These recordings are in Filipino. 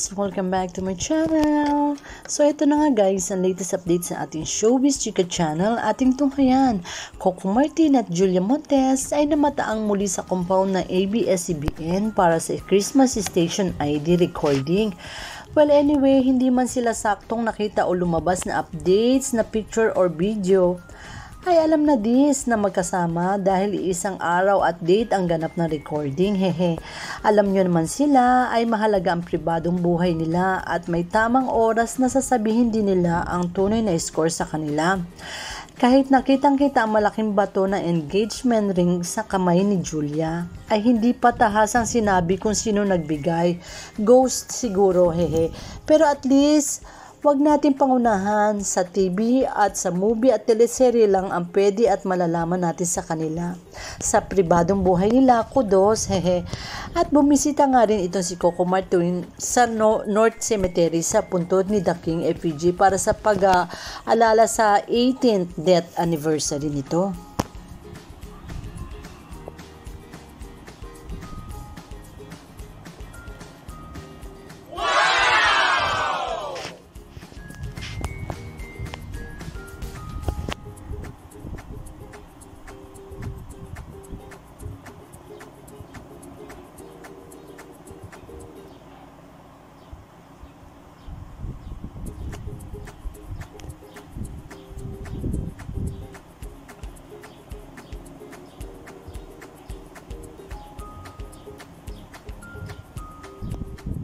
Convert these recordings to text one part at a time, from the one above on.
guys! Welcome back to my channel! So ito na nga guys, ang latest update sa ating Showbiz Chika channel. Ating tunghayan, Coco Martin at Julia Montes ay namataang muli sa compound ng ABS-CBN para sa Christmas Station ID recording. Well anyway, hindi man sila saktong nakita o lumabas na updates na picture or video, ay alam na dis na magkasama dahil isang araw at date ang ganap na recording. Hehe. Alam nyo naman sila ay mahalaga ang pribadong buhay nila at may tamang oras na sasabihin din nila ang tunay na score sa kanila. Kahit nakitang-kita ang malaking bato na engagement ring sa kamay ni Julia, ay hindi pa tahasang sinabi kung sino nagbigay. Ghost siguro, hehe. Pero at least, wag natin pangunahan, sa TV at sa movie at teleserye lang ang pwede at malalaman natin sa kanila. Sa pribadong buhay nila, kudos, hehe. At bumisita nga rin itong si Coco Martin sa North Cemetery sa puntod ni The King effigy para sa pag-alala sa 18th death anniversary nito.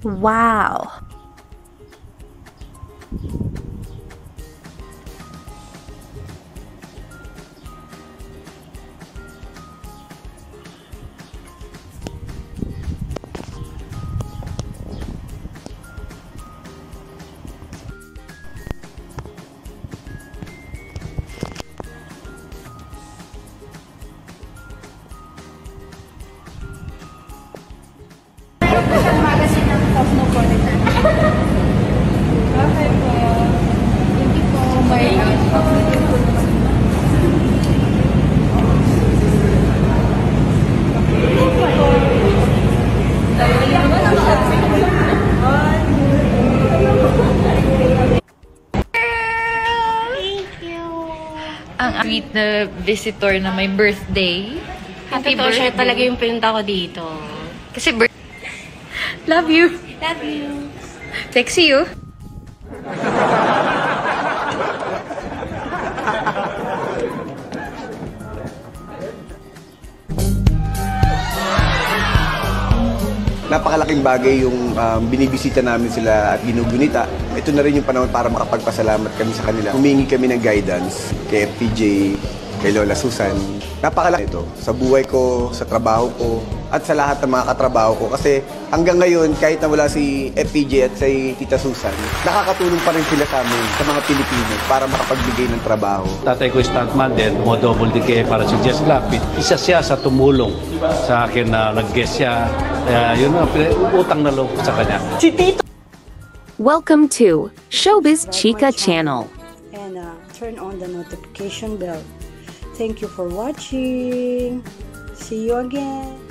Wow! Magazine ng Cosmopolitan. Okay po. Hindi po. May Ang sweet na visitor na may birthday. Happy totoo siya birthday. talaga yung pinunta ko dito. Kasi love you. Love you. Sexy you. Napakalaking bagay yung binibisita namin sila at ginugunita. Ito na rin yung panahon para makapagpasalamat kami sa kanila. Humingi kami ng guidance kay FPJ, kay Lola Susan. Napakalaki ito sa buhay ko, sa trabaho ko, at sa lahat ng mga katrabaho ko. Kasi hanggang ngayon, kahit na wala si FPJ at si Tita Susan, nakakatulong pa rin sila sa amin, sa mga Pilipino, para makapagbigay ng trabaho. Tatay ko stuntman din, double DK para si Jess Lapid. Isa siya sa tumulong sa akin na nag-guest siya. Yun na, utang na loob sa kanya. Si Tito! Welcome to Showbiz Chika channel. And turn on the notification bell. Thank you for watching. See you again.